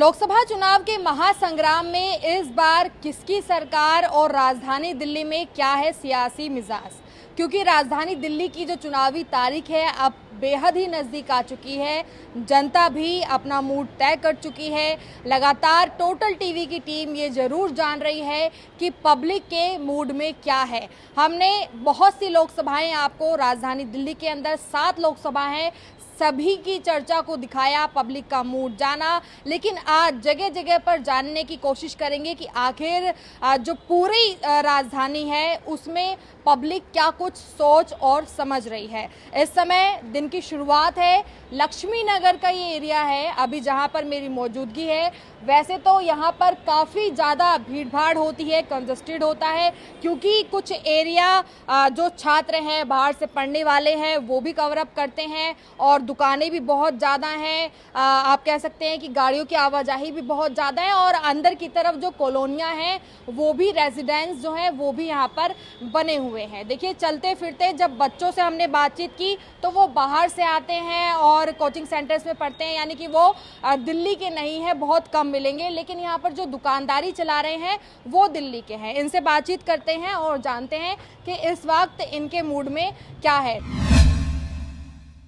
लोकसभा चुनाव के महासंग्राम में इस बार किसकी सरकार और राजधानी दिल्ली में क्या है सियासी मिजाज, क्योंकि राजधानी दिल्ली की जो चुनावी तारीख है अब बेहद ही नज़दीक आ चुकी है। जनता भी अपना मूड तय कर चुकी है। लगातार टोटल टीवी की टीम ये ज़रूर जान रही है कि पब्लिक के मूड में क्या है। हमने बहुत सी लोकसभाएं आपको राजधानी दिल्ली के अंदर 7 लोकसभा हैं, सभी की चर्चा को दिखाया, पब्लिक का मूड जाना, लेकिन आज जगह जगह पर जानने की कोशिश करेंगे कि आखिर जो पूरी राजधानी है उसमें पब्लिक क्या कुछ सोच और समझ रही है। इस समय दिन की शुरुआत है, लक्ष्मी नगर का ये एरिया है अभी जहां पर मेरी मौजूदगी है। वैसे तो यहाँ पर काफ़ी ज़्यादा भीड़ भाड़ होती है, कंजस्टेड होता है, क्योंकि कुछ एरिया जो छात्र हैं, बाहर से पढ़ने वाले हैं, वो भी कवर अप करते हैं और दुकानें भी बहुत ज़्यादा हैं। आप कह सकते हैं कि गाड़ियों की आवाजाही भी बहुत ज़्यादा है और अंदर की तरफ जो कॉलोनियाँ हैं वो भी रेजिडेंस जो हैं वो भी यहाँ पर बने हुए हैं। देखिए, चलते फिरते जब बच्चों से हमने बातचीत की तो वो बाहर से आते हैं और कोचिंग सेंटर्स में पढ़ते हैं, यानी कि वो दिल्ली के नहीं है, बहुत कम मिलेंगे, लेकिन यहाँ पर जो दुकानदारी चला रहे हैं वो दिल्ली के हैं। इनसे बातचीत करते हैं और जानते हैं कि इस वक्त इनके मूड में क्या है।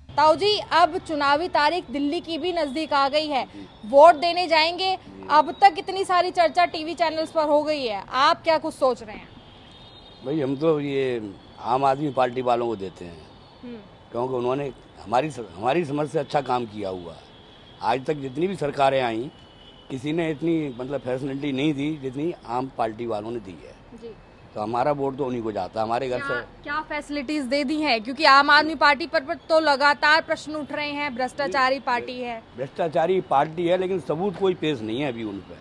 ताऊ जी, अब चुनावी तारीख दिल्ली की भी नजदीक आ गई है, वोट देने जाएंगे। अब तक इतनी सारी चर्चा टीवी चैनल्स पर हो गई है, आप क्या कुछ सोच रहे हैं? भाई, हम तो ये आम आदमी पार्टी वालों को देते हैं, क्योंकि उन्होंने हमारी समझ से अच्छा काम किया हुआ है। आज तक जितनी भी सरकारें आई, किसी ने इतनी मतलब फैसिलिटी नहीं दी जितनी आम पार्टी वालों ने दी है जी। तो हमारा वोट तो उन्हीं को जाता है। हमारे घर से क्या फैसिलिटीज दे दी हैं? क्योंकि आम आदमी पार्टी पर तो लगातार प्रश्न उठ रहे हैं, भ्रष्टाचारी पार्टी है। भ्रष्टाचारी पार्टी है, लेकिन सबूत कोई पेश नहीं है अभी उन पर।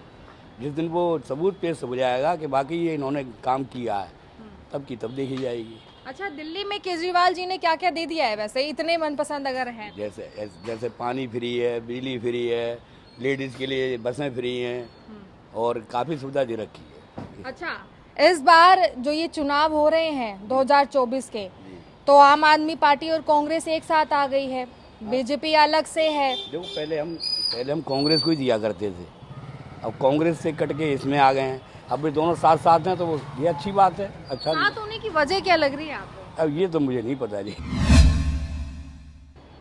जिस दिन वो सबूत पेश हो जाएगा कि बाकी ये इन्होंने काम किया है, तब की तब देखी जाएगी। अच्छा, दिल्ली में केजरीवाल जी ने क्या क्या दे दिया है वैसे, इतने मनपसंद अगर हैं? जैसे पानी फ्री है, बिजली फ्री है, लेडीज के लिए बसें फ्री हैं और काफ़ी सुविधा दे रखी है। अच्छा, इस बार जो ये चुनाव हो रहे हैं 2024 के, तो आम आदमी पार्टी और कांग्रेस एक साथ आ गई है, बीजेपी अलग से है। देखो, पहले हम कांग्रेस को ही दिया करते थे, अब कांग्रेस से कट के इसमें आ गए हैं। अब भी दोनों साथ साथ हैं तो वो ये अच्छी बात है। अच्छा, साथ होने की वजह क्या लग रही है आपको? अब ये तो मुझे नहीं पता जी।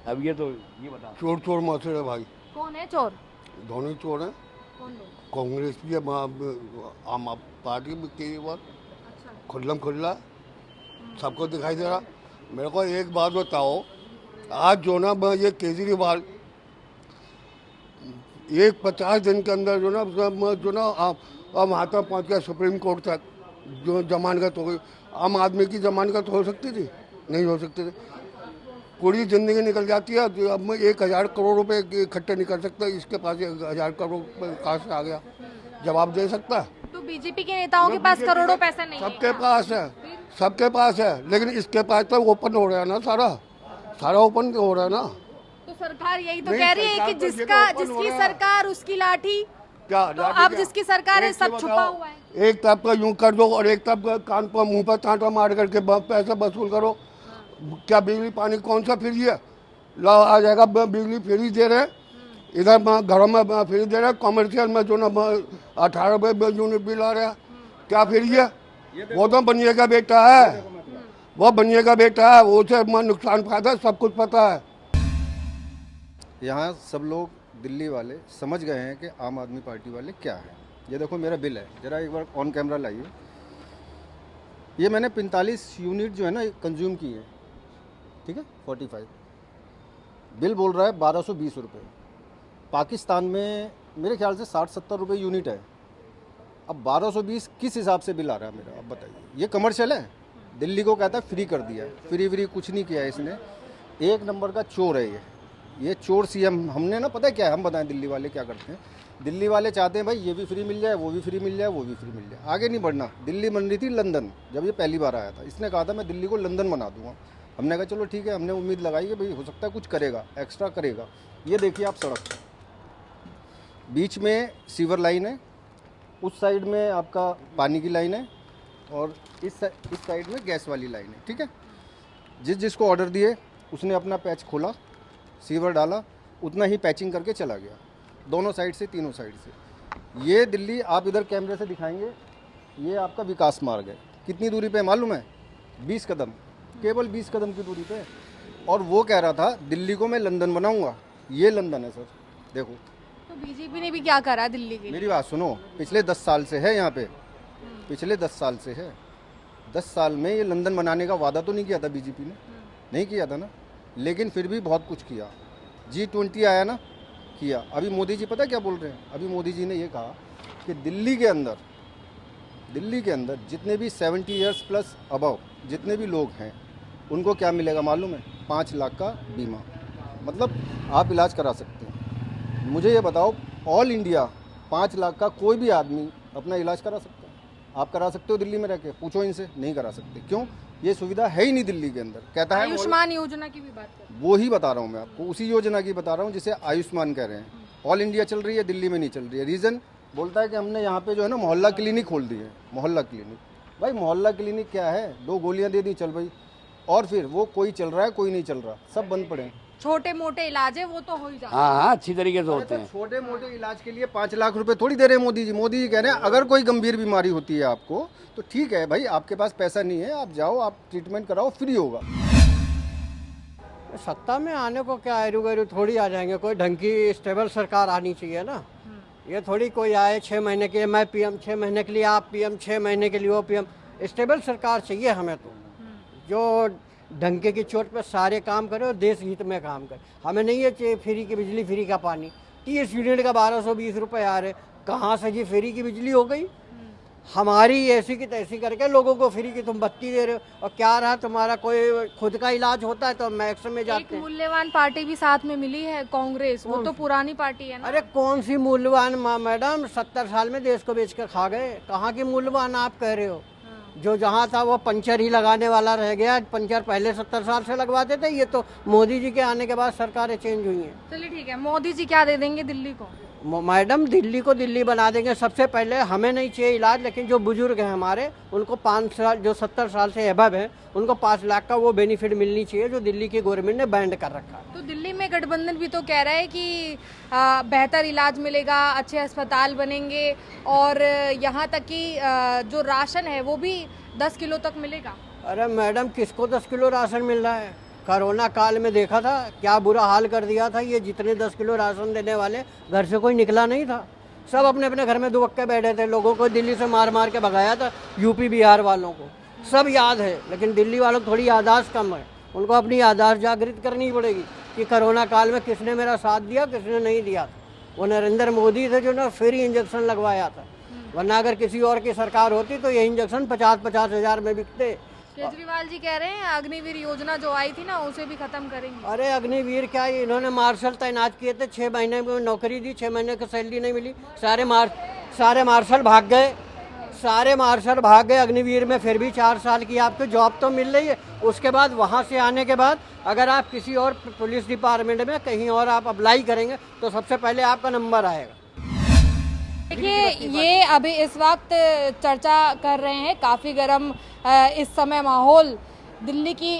अब ये बता। चोर चोर मचे है भाई। कौन है चोर? दोनों चोर हैं। कौन लोग? कांग्रेस भी है, आम पार्टी भी केजरीवाल खुल्लम खुल्ला सबको दिखाई दे रहा। मेरे को एक बात बताओ, आज जो ना ये केजरीवाल एक 50 दिन के अंदर जो ना वहाँ तक पहुँच गया, सुप्रीम कोर्ट तक, जो जमानत हो गई। आम आदमी की जमानत हो सकती थी? नहीं हो सकती थी। पूरी जिंदगी निकल जाती है। अब मैं 1000 करोड़ रुपए इकट्ठे नहीं कर सकता, इसके पास 1000 करोड़ कहाँ से आ गया? जवाब दे सकता है? तो बीजेपी के नेताओं के पास करोड़ों पैसा नहीं है? सबके पास है, लेकिन इसके पास तो ओपन हो रहा है ना, सारा ओपन हो रहा है ना। तो सरकार यही तो कह रही है कि जिसकी सरकार उसकी लाठी। क्या तो अब जिसकी सरकार है सब छुपा हुआ है। एक तरफ का यूं कर दो और एक तरफ का कान पर मुंह पर कांटा मार करके पैसा वसूल करो। क्या बिजली पानी कौन सा फ्री है? ला आ जाएगा, बिजली फ्री दे रहे, इधर घरों में फ्री दे रहे, कॉमर्शियल में जो ना 18 रुपये यूनिट बिल आ रहा है। क्या फ्री है? वो तो बनिए का बेटा है, वो बनिए का बेटा है, उसे नुकसान फायदा सब कुछ पता है। यहाँ सब लोग दिल्ली वाले समझ गए हैं कि आम आदमी पार्टी वाले क्या है। ये देखो, मेरा बिल है, जरा एक बार ऑन कैमरा लाइए। ये मैंने 45 यूनिट जो है ना कंज्यूम की है, ठीक है, 45। बिल बोल रहा है 1220 रुपये। पाकिस्तान में मेरे ख्याल से 60-70 रुपये यूनिट है। अब 1220 किस हिसाब से बिल आ रहा है मेरा, अब बताइए। ये कमर्शियल है, दिल्ली को कहता है फ्री कर दिया। फ्री कुछ नहीं किया है इसने, एक नंबर का चोर है ये चोर सीएम। हमने ना, पता है क्या है, हम बताएं दिल्ली वाले क्या करते हैं। दिल्ली वाले चाहते हैं भाई ये भी फ्री मिल जाए, वो भी फ्री मिल जाए, वो भी फ्री मिल जाए, आगे नहीं बढ़ना। दिल्ली बन रही थी लंदन, जब ये पहली बार आया था इसने कहा था मैं दिल्ली को लंदन बना दूंगा। हमने कहा चलो ठीक है, हमने उम्मीद लगाई कि भाई हो सकता है कुछ करेगा, एक्स्ट्रा करेगा। ये देखिए आप, सड़क बीच में सीवर लाइन है, उस साइड में आपका पानी की लाइन है और इस साइड में गैस वाली लाइन है, ठीक है। जिसको ऑर्डर दिए उसने अपना पैच खोला, सीवर डाला, उतना ही पैचिंग करके चला गया। दोनों साइड से, तीनों साइड से। ये दिल्ली आप इधर कैमरे से दिखाएंगे, ये आपका विकास मार्ग है। कितनी दूरी पे मालूम है? 20 कदम, केवल 20 कदम की दूरी पे। और वो कह रहा था दिल्ली को मैं लंदन बनाऊंगा। ये लंदन है सर, देखो। तो बीजेपी ने भी क्या करा दिल्ली के लिए? मेरी बात सुनो, पिछले 10 साल से है यहाँ पे, पिछले 10 साल से है। 10 साल में ये लंदन बनाने का वादा तो नहीं किया था बीजेपी ने, नहीं किया था ना, लेकिन फिर भी बहुत कुछ किया। G20 आया ना, किया। अभी मोदी जी पता क्या बोल रहे हैं? अभी मोदी जी ने ये कहा कि दिल्ली के अंदर जितने भी 70 ईयर्स प्लस अबव जितने भी लोग हैं उनको क्या मिलेगा मालूम है? 5 लाख का बीमा, मतलब आप इलाज करा सकते हैं। मुझे ये बताओ, ऑल इंडिया 5 लाख का कोई भी आदमी अपना इलाज करा सकता है? आप करा सकते हो दिल्ली में रह के? पूछो इनसे, नहीं करा सकते। क्यों? ये सुविधा है ही नहीं दिल्ली के अंदर। कहता है आयुष्मान योजना की भी बात कर, वो ही बता रहा हूँ मैं आपको, उसी योजना की बता रहा हूँ जिसे आयुष्मान कह रहे हैं। ऑल इंडिया चल रही है, दिल्ली में नहीं चल रही है। रीज़न बोलता है कि हमने यहाँ पे जो है ना मोहल्ला क्लिनिक खोल दी है। मोहल्ला क्लिनिक, भाई मोहल्ला क्लिनिक क्या है? 2 गोलियाँ दे दी, चल भाई। और फिर वो कोई चल रहा है, कोई नहीं चल रहा, सब बंद पड़े हैं। छोटे मोटे इलाज है वो तो हो ही जाता हाँ हाँ, अच्छी तरीके से होते हैं। छोटे मोटे इलाज के लिए 5 लाख रुपए थोड़ी दे रहे हैं मोदी जी। मोदी जी कह रहे हैं अगर कोई गंभीर बीमारी होती है आपको तो ठीक है भाई, आपके पास पैसा नहीं है, आप जाओ, आप ट्रीटमेंट कराओ, फ्री होगा। सत्ता में आने को क्या एरू गैरू थोड़ी आ जाएंगे, कोई ढंग की स्टेबल सरकार आनी चाहिए ना। ये थोड़ी कोई आए 6 महीने के लिए मैं पीएम, 6 महीने के लिए आप पीएम, 6 महीने के लिए वो पीएम। स्टेबल सरकार चाहिए हमें तो, जो डंके की चोट पे सारे काम करे और देश हित में काम करे। हमें नहीं है चाहिए फ्री की बिजली, फ्री का पानी। 30 यूनिट का 1220 रुपये आ रहे, कहाँ से जी फ्री की बिजली हो गई? हमारी ऐसी की तैसी करके लोगों को फ्री की तुम बत्ती दे रहे हो, और क्या रहा तुम्हारा? कोई खुद का इलाज होता है तो मैक्स में एक जाते हैं। मूल्यवान पार्टी भी साथ में मिली है, कांग्रेस। वो तो पुरानी पार्टी है ना। अरे कौन सी मूल्यवान मैडम, 70 साल में देश को बेच कर खा गए। कहाँ की मूल्यवान आप कह रहे हो? जो जहाँ था वो पंचर ही लगाने वाला रह गया। पंचर पहले 70 साल से लगवाते थे, ये तो मोदी जी के आने के बाद सरकारें चेंज हुई हैं। चलिए ठीक है, मोदी जी क्या दे देंगे दिल्ली को? मैडम दिल्ली को दिल्ली बना देंगे। सबसे पहले हमें नहीं चाहिए इलाज, लेकिन जो बुजुर्ग हैं हमारे, उनको 5 साल, जो 70 साल से एबव हैं, उनको 5 लाख का वो बेनिफिट मिलनी चाहिए जो दिल्ली की गवर्नमेंट ने बैंड कर रखा है। तो दिल्ली में गठबंधन भी तो कह रहा है कि बेहतर इलाज मिलेगा, अच्छे अस्पताल बनेंगे, और यहाँ तक कि जो राशन है वो भी 10 किलो तक मिलेगा। अरे मैडम, किसको 10 किलो राशन मिल रहा है? कोरोना काल में देखा था क्या बुरा हाल कर दिया था। ये जितने 10 किलो राशन देने वाले, घर से कोई निकला नहीं था, सब अपने अपने घर में दुबक्के बैठे थे। लोगों को दिल्ली से मार मार के भगाया था, यूपी बिहार वालों को सब याद है। लेकिन दिल्ली वालों को थोड़ी याददाश्त कम है, उनको अपनी याददाश्त जागृत करनी पड़ेगी कि कोरोना काल में किसने मेरा साथ दिया, किसने नहीं दिया। वो नरेंद्र मोदी थे जो ना फ्री इंजेक्शन लगवाया था, वरना अगर किसी और की सरकार होती तो ये इंजेक्शन 50-50 हज़ार में बिकते। केजरीवाल जी कह रहे हैं अग्निवीर योजना जो आई थी ना, उसे भी खत्म करेंगे। अरे अग्निवीर क्या, इन्होंने मार्शल तैनात किए थे, 6 महीने में नौकरी दी, 6 महीने की सैलरी नहीं मिली। सारे मार्शल भाग गए, सारे मार्शल भाग गए अग्निवीर में। फिर भी 4 साल की आपको जॉब तो मिल रही है। उसके बाद वहाँ से आने के बाद अगर आप किसी और पुलिस डिपार्टमेंट में कहीं और आप अप्लाई करेंगे तो सबसे पहले आपका नंबर आएगा। देखिए, ये अभी इस वक्त चर्चा कर रहे हैं, काफ़ी गर्म इस समय माहौल दिल्ली की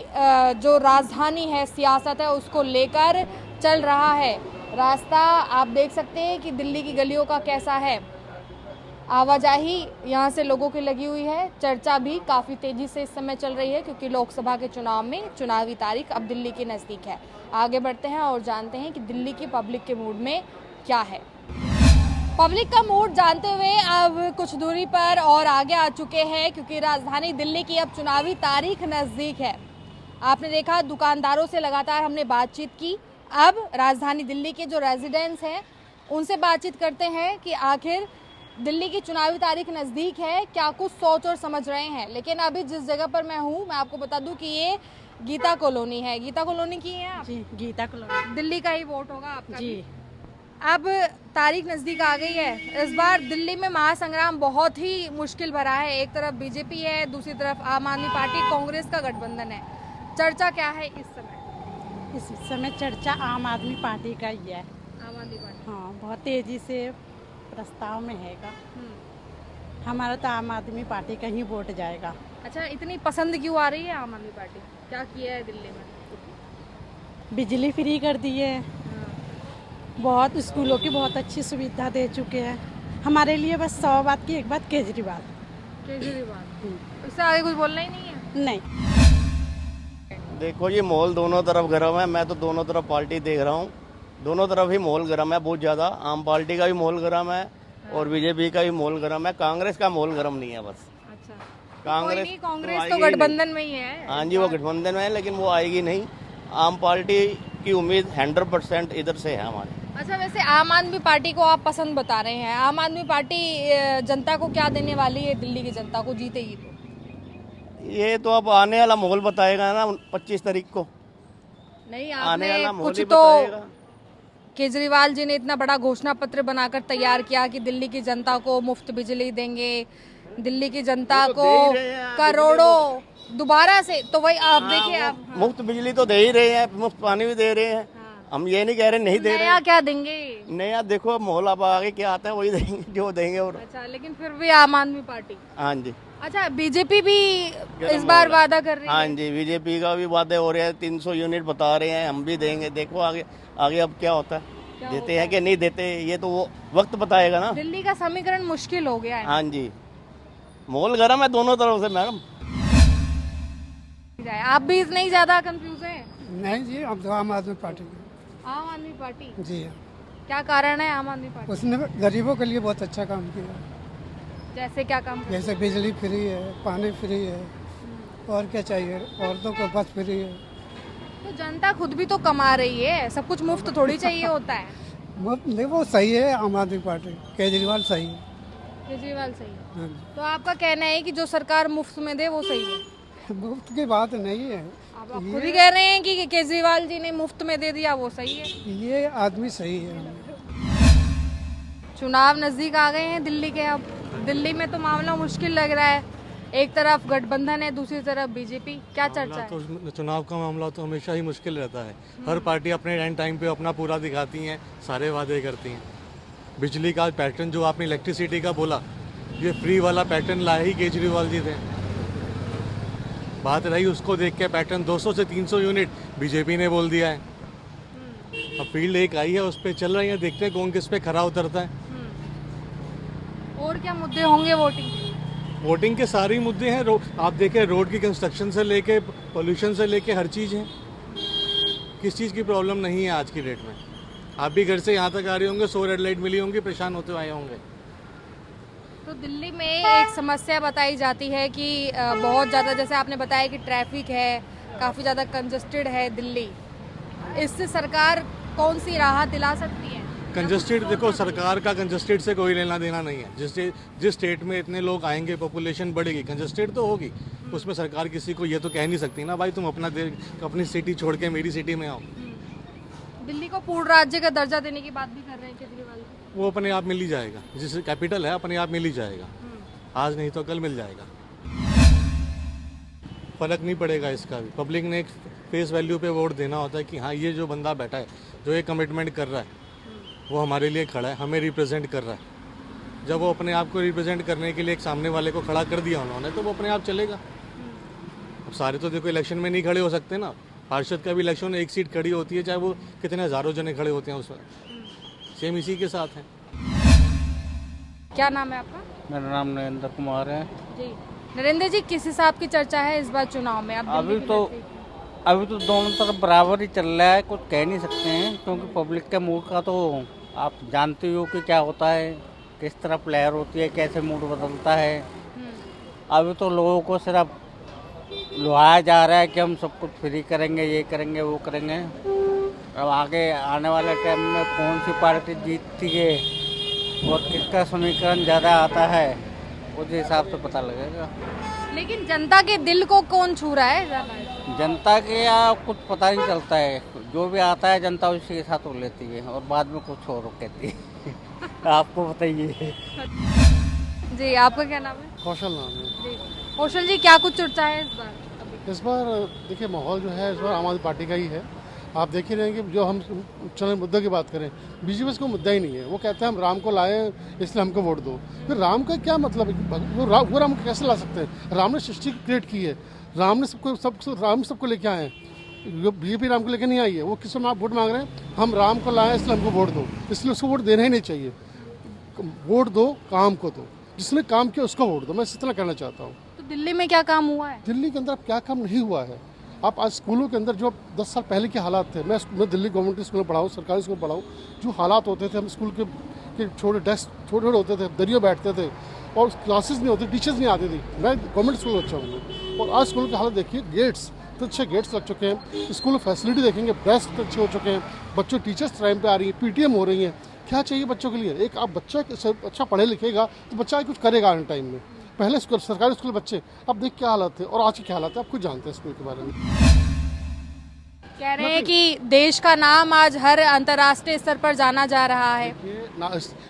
जो राजधानी है, सियासत है, उसको लेकर चल रहा है। रास्ता आप देख सकते हैं कि दिल्ली की गलियों का कैसा है। आवाजाही यहाँ से लोगों की लगी हुई है। चर्चा भी काफ़ी तेज़ी से इस समय चल रही है क्योंकि लोकसभा के चुनाव में चुनावी तारीख अब दिल्ली के नज़दीक है। आगे बढ़ते हैं और जानते हैं कि दिल्ली की पब्लिक के मूड में क्या है। पब्लिक का मूड जानते हुए अब कुछ दूरी पर और आगे आ चुके हैं क्योंकि राजधानी दिल्ली की अब चुनावी तारीख नज़दीक है। आपने देखा, दुकानदारों से लगातार हमने बातचीत की। अब राजधानी दिल्ली के जो रेजिडेंट्स हैं उनसे बातचीत करते हैं कि आखिर दिल्ली की चुनावी तारीख नज़दीक है, क्या कुछ सोच और समझ रहे हैं। लेकिन अभी जिस जगह पर मैं हूँ, मैं आपको बता दूँ कि ये गीता कॉलोनी है। गीता कॉलोनी की है आप? जी, गीता कॉलोनी। दिल्ली का ही वोट होगा आपका जी। भी। अब तारीख नज़दीक आ गई है। इस बार दिल्ली में महासंग्राम बहुत ही मुश्किल भरा है। एक तरफ बीजेपी है, दूसरी तरफ आम आदमी पार्टी, कांग्रेस का गठबंधन है। चर्चा क्या है इस समय? इस समय चर्चा आम आदमी पार्टी का ही है। आम आदमी पार्टी, हाँ, बहुत तेजी से प्रस्ताव में हैगा। हमारा तो आम आदमी पार्टी का ही वोट जाएगा। अच्छा, इतनी पसंद क्यों आ रही है आम आदमी पार्टी? क्या किया है दिल्ली में? बिजली फ्री कर दी है, बहुत स्कूलों की बहुत अच्छी सुविधा दे चुके हैं हमारे लिए। बस 100 बात की एक बात केजरीवाल। उससे आगे कुछ बोलना ही नहीं है। नहीं, देखो ये माहौल दोनों तरफ गर्म है। मैं तो दोनों तरफ पार्टी देख रहा हूँ, दोनों तरफ ही माहौल गर्म है बहुत ज़्यादा। आम पार्टी का भी माहौल गर्म है और बीजेपी का भी माहौल गर्म है। कांग्रेस का माहौल गर्म नहीं है बस। अच्छा, कांग्रेस कांग्रेस आएगी तो ही नहीं। गठबंधन में ही है। हाँ जी, वो गठबंधन में है लेकिन वो आएगी नहीं। आम पार्टी की उम्मीद 100% इधर से है हमारे। अच्छा, वैसे आम आदमी पार्टी को आप पसंद बता रहे हैं। आम आदमी पार्टी जनता को क्या देने वाली है? दिल्ली की जनता को जीतेगी तो? ये तो अब आने वाला माहौल बताएगा ना 25 तारीख को। नहीं, आने आपने वाला माहौल कुछ ही तो बताएगा। केजरीवाल जी ने इतना बड़ा घोषणा पत्र बनाकर तैयार किया कि दिल्ली की जनता को मुफ्त बिजली देंगे, दिल्ली की जनता वो तो को दे ही रहे हैं, करोड़ों दोबारा से। तो वही आप देखिए, हाँ, आप मुफ्त बिजली तो दे ही रहे हैं, मुफ्त पानी भी दे रहे हैं। हम ये नहीं कह रहे नहीं दे रहे नया क्या देंगे? नया देखो माहौल अब आगे क्या आता है वही देंगे जो देंगे। और अच्छा, लेकिन फिर भी आम आदमी पार्टी। हाँ जी, अच्छा, बीजेपी भी इस बार वादा कर रही हाँ है। जी, बीजेपी का भी वादे हो रहे हैं। 300 यूनिट बता रहे हैं, हम भी देंगे। देखो आगे आगे अब क्या होता है, देते हैं कि नहीं देते, ये तो वो वक्त बताएगा ना। दिल्ली का समीकरण मुश्किल हो गया है। हाँ जी, माहौल गर्म है दोनों तरफ से मैडम। आप भी इतने ही ज्यादा कंफ्यूज हैं? नहीं जी, अब तो आम आदमी पार्टी की। आम आदमी पार्टी, जी, क्या कारण है आम आदमी पार्टी? उसने गरीबों के लिए बहुत अच्छा काम किया। जैसे क्या काम? जैसे बिजली फ्री है, पानी फ्री है, और क्या चाहिए? औरतों को बस फ्री है। तो जनता खुद भी तो कमा रही है, सब कुछ मुफ्त थोड़ी चाहिए होता है। नहीं, वो सही है। आम आदमी पार्टी, केजरीवाल सही है। केजरीवाल सही है। हाँ जी। तो आपका कहना है कि जो सरकार मुफ्त में दे वो सही है? मुफ्त की बात नहीं है, आप खुद ही कह रहे हैं कि केजरीवाल जी ने मुफ्त में दे दिया वो सही है। ये आदमी सही है। चुनाव नजदीक आ गए हैं दिल्ली के। अब दिल्ली में तो मामला मुश्किल लग रहा है। एक तरफ गठबंधन है, दूसरी तरफ बीजेपी। क्या चर्चा है? तो चुनाव का मामला तो हमेशा ही मुश्किल रहता है। हर पार्टी अपने एंड टाइम पे अपना पूरा दिखाती हैं, सारे वादे करती हैं। बिजली का पैटर्न जो आपने इलेक्ट्रिसिटी का बोला, ये फ्री वाला पैटर्न लाए ही केजरीवाल जी थे। बात रही उसको देख के पैटर्न 200 से 300 यूनिट बीजेपी ने बोल दिया है। अब फील्ड एक आई है, उस पर चल रही है, देखते हैं कौन किस पे खरा उतरता है। और क्या मुद्दे होंगे वोटिंग? वोटिंग के सारे ही मुद्दे हैं। आप देखें, रोड की कंस्ट्रक्शन से लेके पोल्यूशन से लेके हर चीज़ है। किस चीज़ की प्रॉब्लम नहीं है आज की डेट में। आप भी घर से यहाँ तक आ रहे होंगे, 100 रेड लाइट मिली होंगी, परेशान होते आए होंगे। तो दिल्ली में एक समस्या बताई जाती है कि बहुत ज़्यादा, जैसे आपने बताया कि ट्रैफिक है, काफ़ी ज़्यादा कंजस्टेड है दिल्ली। इससे सरकार कौन सी राहत दिला सकती है? कंजस्टेड, देखो सरकार का कंजस्टेड से कोई लेना देना नहीं है। जिस स्टेट में इतने लोग आएंगे, पॉपुलेशन बढ़ेगी, कंजस्टेड तो होगी। उसमें सरकार किसी को ये तो कह नहीं सकती ना, भाई तुम अपनी सिटी छोड़ के मेरी सिटी में आओ। दिल्ली को पूर्ण राज्य का दर्जा देने की बात भी कर रहे हैं केजरीवाल जी। वो अपने आप मिल ही जाएगा, जिस कैपिटल है अपने आप मिल ही जाएगा। आज नहीं तो कल मिल जाएगा। फर्क नहीं पड़ेगा इसका भी। पब्लिक ने एक फेस वैल्यू पे वोट देना होता है कि हाँ, ये जो बंदा बैठा है, जो ये कमिटमेंट कर रहा है, वो हमारे लिए खड़ा है, हमें रिप्रेजेंट कर रहा है। जब वो अपने आप को रिप्रेजेंट करने के लिए एक सामने वाले को खड़ा कर दिया उन्होंने, तो वो अपने आप चलेगा। अब सारे तो देखो इलेक्शन में नहीं खड़े हो सकते ना। पार्षद का भी इलेक्शन एक सीट खड़ी होती है, चाहे वो कितने हज़ारों जने खड़े होते हैं उसमें। सेम इसी के साथ है। क्या नाम है आपका? मेरा नाम नरेंद्र कुमार है। जी नरेंद्र जी, किस हिसाब की चर्चा है इस बार चुनाव में? अब अभी तो दोनों तरफ बराबर ही चल रहा है, कुछ कह नहीं सकते हैं क्योंकि पब्लिक के मूड का तो आप जानते हो कि क्या होता है, किस तरफ लहर होती है, कैसे मूड बदलता है। अभी तो लोगों को सिर्फ लुभाया जा रहा है कि हम सब कुछ फ्री करेंगे, ये करेंगे, वो करेंगे। अब आगे आने वाले टाइम में कौन सी पार्टी जीतती है और किसका समीकरण ज़्यादा आता है, उस हिसाब से पता लगेगा। लेकिन जनता के दिल को कौन छू रहा है ज़्यादा? जनता के यहाँ कुछ पता नहीं चलता है। जो भी आता है जनता उसी के साथ हो लेती है और बाद में कुछ और कहती है। आपको बताइए। जी, आपका क्या नाम है? कौशल नाम है। जी कौशल जी, क्या कुछ चर्चा है इस बार? इस बार देखिए माहौल जो है इस बार आम आदमी पार्टी का ही है। आप देख ही रहे हैं कि जो हम चुनाव मुद्दे की बात करें, बीजेपी को मुद्दा ही नहीं है। वो कहते हैं हम राम को लाए इसलिए हमको वोट दो। फिर राम का क्या मतलब है? वो राम को कैसे ला सकते हैं? राम ने सृष्टि क्रिएट की है, राम ने राम सबको लेके आए हैं। बीजेपी राम को लेकर नहीं आई है, वो किस वोट मांग रहे हैं, हम राम को लाए इसलिए हमको वोट दो, इसलिए उसको वोट देना ही नहीं चाहिए। वोट दो काम को दो, जिसने काम किया उसको वोट दो, मैं इतना कहना चाहता हूँ। तो दिल्ली में क्या काम हुआ है? दिल्ली के अंदर क्या काम नहीं हुआ है? आप आज स्कूलों के अंदर जो 10 साल पहले के हालात थे, मैं दिल्ली गवर्नमेंट स्कूल में पढ़ाऊँ, सरकारी स्कूल में पढ़ाऊँ, जो हालात होते थे, हम स्कूल के छोटे डेस्क छोटे छोटे होते थे, दरियों बैठते थे और क्लासेस नहीं होती, टीचर्स नहीं आती थी। मैं गवर्नमेंट स्कूल में अच्छा हूँ और आज स्कूल की हालत देखिए, गेट्स तो अच्छे गेट्स लग चुके हैं, स्कूल में फैसिलिटी देखेंगे, डेस्क अच्छे हो चुके हैं, बच्चों टीचर्स टाइम पे आ रही है, पीटीएम हो रही है। क्या चाहिए बच्चों के लिए? एक आप बच्चा अच्छा पढ़े लिखेगा तो बच्चा कुछ करेगा आने टाइम में। पहले स्कूल सरकारी स्कूल बच्चे, अब देख क्या हालत है और आज की क्या हालत है, आप खुद जानते हैं स्कूल के बारे में। कह रहे हैं कि देश का नाम आज हर अंतर्राष्ट्रीय स्तर पर जाना जा रहा है।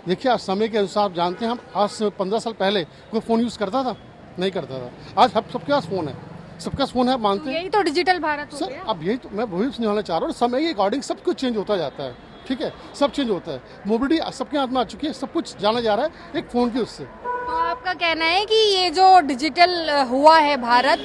देखिए आज समय के अनुसार आप जानते हैं, हम आज से 15 साल पहले कोई फ़ोन यूज़ करता था? नहीं करता था। आज सबके पास फ़ोन है, सबका फ़ोन है, मानते हैं। यही तो डिजिटल भारत हो गया। अब यही तो मैं वही समझाना चाह रहा हूँ, समय के अकॉर्डिंग सब कुछ चेंज होता जाता है, ठीक है, सब चेंज होता है। मोबिलिटी सबके हाथ में आ चुकी है, सब कुछ जाना जा रहा है एक फ़ोन के उससे। तो आपका कहना है कि ये जो डिजिटल हुआ है भारत,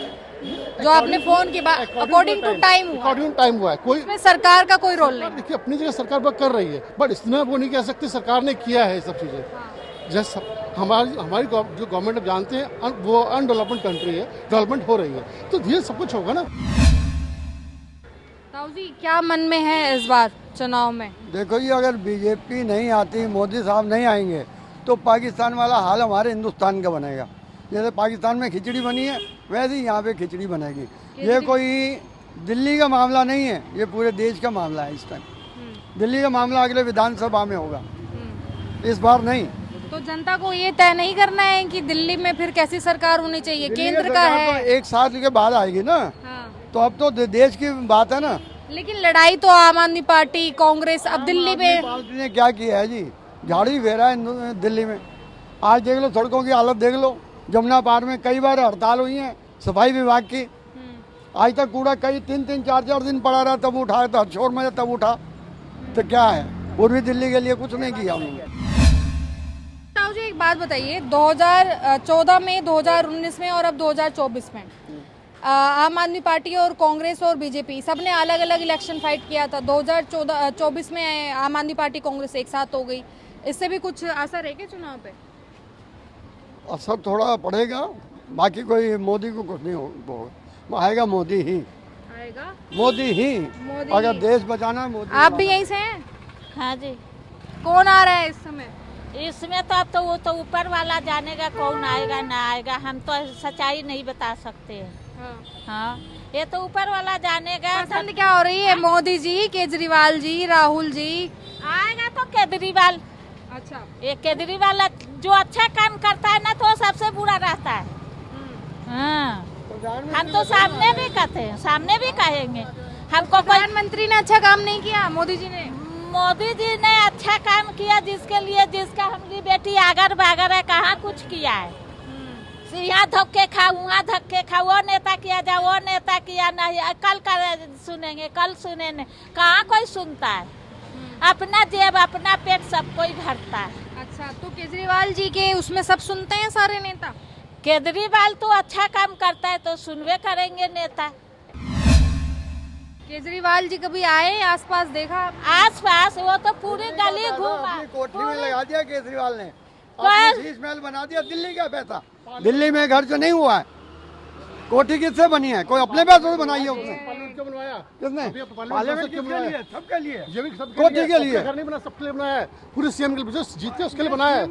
जो आपने फोन की बात, अकॉर्डिंग टू टाइम हुआ है, कोई इसमें सरकार का कोई रोल नहीं। देखिए अपनी जगह सरकार वर्क कर रही है, बट इसमें वो नहीं कह सकते सरकार ने किया है सब चीज़ें। जैसे हमारी जो गवर्नमेंट जानते हैं वो अनडेवलपमेंट कंट्री है, डेवलपमेंट हो रही है, तो धीरे सब कुछ होगा ना। ताऊ जी क्या मन में है इस बार चुनाव में? देखो जी, अगर बीजेपी नहीं आती, मोदी साहब नहीं आएंगे तो पाकिस्तान वाला हाल हमारे हिंदुस्तान का बनेगा। जैसे पाकिस्तान में खिचड़ी बनी है वैसे ही यहाँ पे खिचड़ी बनेगी। ये कोई दिल्ली का मामला नहीं है, ये पूरे देश का मामला है। इस टाइम दिल्ली का मामला अगले विधानसभा में होगा, इस बार नहीं। तो जनता को ये तय नहीं करना है कि दिल्ली में फिर कैसी सरकार होनी चाहिए? केंद्र का है तो 1 साल के बाद आएगी ना। तो अब तो देश की बात है ना। लेकिन लड़ाई तो आम आदमी पार्टी, कांग्रेस, अब दिल्ली में पार्टी ने क्या किया है जी, झाड़ू ही फेरा है दिल्ली में। आज देख लो सड़कों की हालत देख लो, जमुना पार में कई बार हड़ताल हुई है सफाई विभाग की, आज तक कूड़ा कई 3-3, 4-4 दिन पड़ा रहा, तब उठाया था, शोर में तब उठा। तो क्या है, पूर्वी दिल्ली के लिए कुछ नहीं किया उन्होंने। मुझे एक बात बताइए, 2014 में, 2019 में और अब 2024 में आम आदमी पार्टी और कांग्रेस और बीजेपी सबने अलग अलग इलेक्शन फाइट किया था। 2024 में आम आदमी पार्टी कांग्रेस एक साथ हो गई, इससे भी कुछ असर है क्या चुनाव पे? असर थोड़ा पड़ेगा, बाकी कोई मोदी को कुछ नहीं होगा, आएगा मोदी ही आएगा, मोदी ही। अगर देश बचाना है मोदी। आप भी यहीं से हैं? हाँ जी। कौन आ रहा है इस समय? इसमें तो अब तो वो तो ऊपर वाला जानेगा कौन आएगा ना आएगा, हम तो सच्चाई नहीं बता सकते हैं। हाँ, ये तो ऊपर वाला जानेगा। पसंद क्या हो रही है, मोदी जी, केजरीवाल जी, राहुल जी? आएगा तो केजरीवाल। अच्छा, ये केजरीवाल जो अच्छा काम करता है ना तो सबसे बुरा रहता है। हाँ, हम तो सामने भी कहते हैं, सामने भी कहेंगे। हमको प्रधानमंत्री ने अच्छा काम नहीं किया, मोदी जी ने? मोदी जी ने अच्छा काम किया, जिसके लिए जिसका हमारी बेटी आगर बागर है, कहाँ कुछ किया है। यहाँ धक्के खा, वहाँ धक्के खा, वो नेता किया जा, वो नेता किया नहीं, कल सुनेंगे, कल सुनेंगे, कहाँ कोई सुनता है। अपना जेब अपना पेट सब कोई भरता है। अच्छा, तो केजरीवाल जी के उसमें सब सुनते हैं सारे नेता? केजरीवाल तो अच्छा काम करता है तो सुनवे करेंगे नेता। केजरीवाल जी कभी आए आसपास, देखा? आसपास वो तो पूरी गली घूमा, कोठरी में लगा दिया केजरीवाल ने, शीश महल बना दिया। दिल्ली का पैसा, दिल्ली में घर जो नहीं हुआ है, कोठी किससे बनी है? कोई अपने पैसों से बनाई है उसने। किसने? पार्लियामेंट किसके लिए? सबके लिए, कोठी के लिए। घर नहीं बना, सबके लिए बनाया है, पूरे सीएम के लिए, जीतते उसके लिए बनाया है।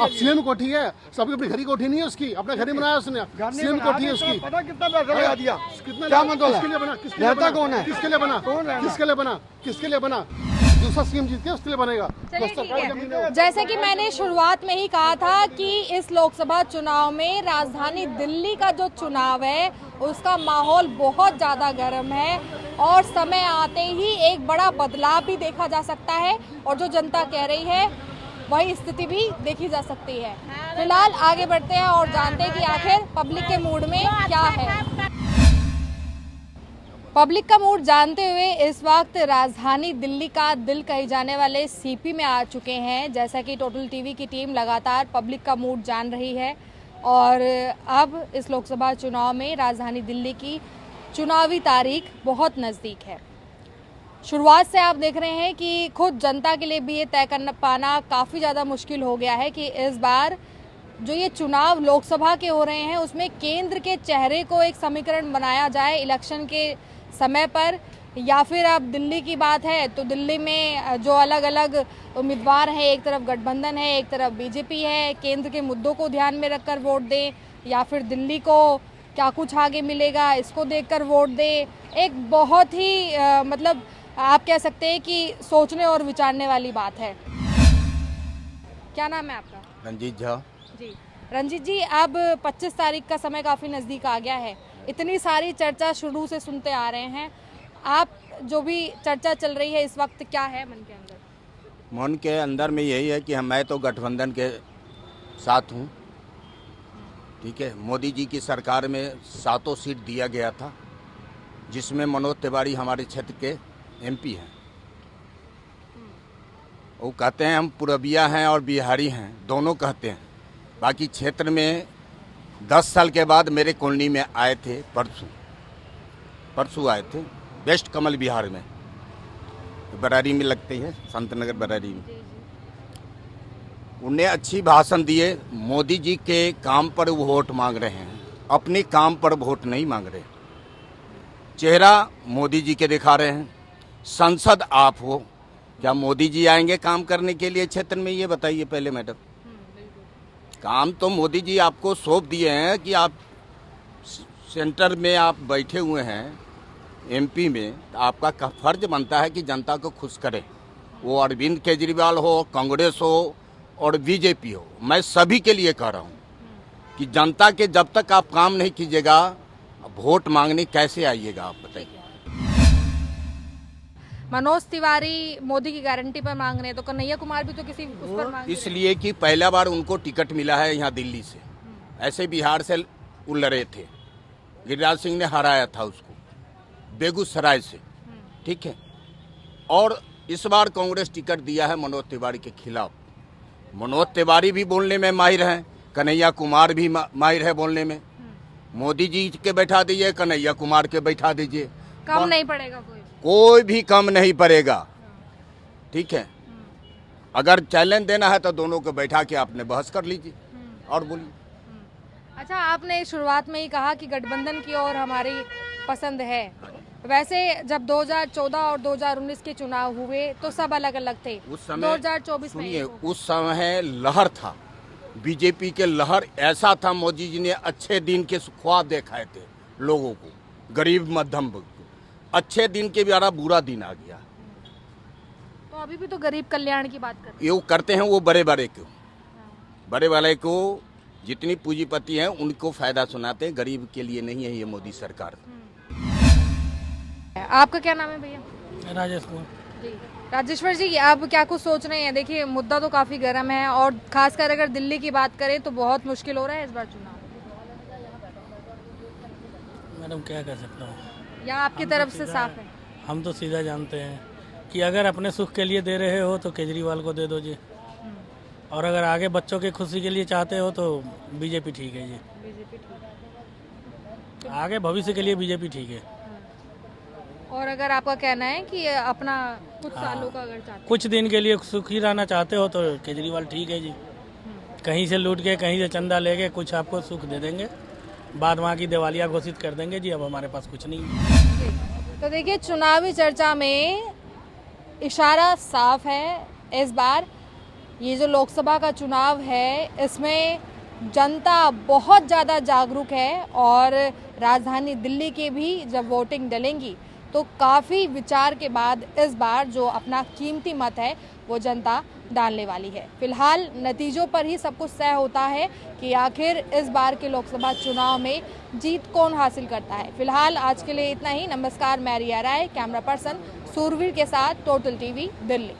अब सीएम कोठी है, सबकी अपनी घर की कोठी नहीं है उसकी, अपना घर ही बनाया उसने, सीएम कोठी है उसकी। पता कितना पैसा लगा दिया, क्या मतलब किसके लिए बना? नेता कौन है? किसके लिए बना? किसके लिए बना? किसके लिए बना? दूसरा सीएम जीत के उसके लिए बनेगा। जैसे कि मैंने शुरुआत में ही कहा था कि इस लोकसभा चुनाव में राजधानी दिल्ली का जो चुनाव है उसका माहौल बहुत ज़्यादा गर्म है और समय आते ही एक बड़ा बदलाव भी देखा जा सकता है और जो जनता कह रही है वही स्थिति भी देखी जा सकती है। फिलहाल आगे बढ़ते हैं और जानते हैं कि आखिर पब्लिक के मूड में क्या है। पब्लिक का मूड जानते हुए इस वक्त राजधानी दिल्ली का दिल कहे जाने वाले सीपी में आ चुके हैं। जैसा कि टोटल टीवी की टीम लगातार पब्लिक का मूड जान रही है और अब इस लोकसभा चुनाव में राजधानी दिल्ली की चुनावी तारीख बहुत नज़दीक है। शुरुआत से आप देख रहे हैं कि खुद जनता के लिए भी ये तय कर पाना काफ़ी ज़्यादा मुश्किल हो गया है कि इस बार जो ये चुनाव लोकसभा के हो रहे हैं उसमें केंद्र के चेहरे को एक समीकरण बनाया जाए इलेक्शन के समय पर, या फिर अब दिल्ली की बात है तो दिल्ली में जो अलग अलग उम्मीदवार हैं, एक तरफ गठबंधन है, एक तरफ बीजेपी है, केंद्र के मुद्दों को ध्यान में रखकर वोट दें या फिर दिल्ली को क्या कुछ आगे मिलेगा इसको देखकर वोट दें। एक बहुत ही मतलब आप कह सकते हैं कि सोचने और विचारने वाली बात है। क्या नाम है आपका? रंजीत झा। जी रंजीत जी, अब 25 तारीख का समय काफ़ी नज़दीक आ गया है, इतनी सारी चर्चा शुरू से सुनते आ रहे हैं, आप जो भी चर्चा चल रही है इस वक्त क्या है मन के अंदर? मन के अंदर में यही है कि मैं तो गठबंधन के साथ हूँ, ठीक है। मोदी जी की सरकार में 7 सीट दिया गया था जिसमें मनोज तिवारी हमारे क्षेत्र के एमपी हैं। वो कहते हैं हम पूरबिया हैं और बिहारी हैं, दोनों कहते हैं। बाकी क्षेत्र में 10 साल के बाद मेरे कॉलोनी में आए थे, परसों आए थे, वेस्ट कमल बिहार में, बरारी में लगती है, संतनगर बरारी में। उन्हें अच्छी भाषण दिए, मोदी जी के काम पर वो वोट मांग रहे हैं, अपने काम पर वोट नहीं मांग रहे। चेहरा मोदी जी के दिखा रहे हैं। संसद आप हो, क्या मोदी जी आएंगे काम करने के लिए क्षेत्र में? ये बताइए पहले मैडम। काम तो मोदी जी आपको सौंप दिए हैं कि आप सेंटर में आप बैठे हुए हैं एमपी में, तो आपका फर्ज बनता है कि जनता को खुश करें। वो अरविंद केजरीवाल हो, कांग्रेस हो और बीजेपी हो, मैं सभी के लिए कह रहा हूँ कि जनता के जब तक आप काम नहीं कीजिएगा, वोट मांगने कैसे आइएगा आप बताइए। मनोज तिवारी मोदी की गारंटी पर मांग रहे हैं, तो कन्हैया कुमार भी तो किसी उस पर मांग इसलिए कि पहला बार उनको टिकट मिला है यहाँ दिल्ली से, ऐसे बिहार से वो लड़े थे, गिरिराज सिंह ने हराया था उसको बेगूसराय से, ठीक है। और इस बार कांग्रेस टिकट दिया है मनोज तिवारी के खिलाफ। मनोज तिवारी भी बोलने में माहिर हैं, कन्हैया कुमार भी माहिर है बोलने में। मोदी जी के बैठा दीजिए, कन्हैया कुमार के बैठा दीजिए, कम नहीं पड़ेगा, कोई भी कम नहीं पड़ेगा, ठीक है। अगर चैलेंज देना है तो दोनों को बैठा के आपने बहस कर लीजिए और बोलिए। अच्छा, आपने शुरुआत में ही कहा कि गठबंधन की ओर हमारी पसंद है। वैसे जब 2014 और 2019 के चुनाव हुए तो सब अलग अलग थे। उस समय 2024 सुनिए, उस समय लहर था, बीजेपी के लहर ऐसा था, मोदी जी ने अच्छे दिन के ख्वाब दिखाए थे लोगों को, गरीब मध्यम को। अच्छे दिन के भी बुरा दिन आ गया। तो अभी भी तो गरीब कल्याण की बात करते हैं। ये करते हैं वो बड़े वाले को जितनी पूंजीपति हैं उनको फायदा सुनाते हैं, गरीब के लिए नहीं है ये मोदी सरकार। आपका क्या नाम है भैया? राजेश कुमार जी। राजेश्वर जी, आप क्या कुछ सोच रहे हैं? देखिए मुद्दा तो काफी गर्म है और खासकर अगर दिल्ली की बात करें तो बहुत मुश्किल हो रहा है इस बार चुनाव। मैडम क्या कर सकता हूँ, या आपकी तरफ से साफ है? हम तो सीधा जानते हैं कि अगर अपने सुख के लिए दे रहे हो तो केजरीवाल को दे दो जी, और अगर आगे बच्चों की खुशी के लिए चाहते हो तो बीजेपी ठीक है जी। बीजेपी ठीक है, आगे भविष्य के लिए बीजेपी ठीक है। और अगर आपका कहना है कि अपना कुछ सालों का अगर चाहते, कुछ दिन के लिए सुखी रहना चाहते हो तो केजरीवाल ठीक है जी। कहीं से लूट के, कहीं से चंदा लेके कुछ आपको सुख दे देंगे, बाद वहाँ की दिवालिया घोषित कर देंगे जी। अब हमारे पास कुछ नहीं है। तो देखिए चुनावी चर्चा में इशारा साफ है। इस बार ये जो लोकसभा का चुनाव है इसमें जनता बहुत ज़्यादा जागरूक है और राजधानी दिल्ली के भी जब वोटिंग डलेंगी तो काफ़ी विचार के बाद इस बार जो अपना कीमती मत है वो जनता डालने वाली है। फिलहाल नतीजों पर ही सब कुछ तय होता है कि आखिर इस बार के लोकसभा चुनाव में जीत कौन हासिल करता है। फिलहाल आज के लिए इतना ही। नमस्कार, मैं रिया राय, कैमरा पर्सन सूरवीर के साथ, टोटल टीवी, दिल्ली।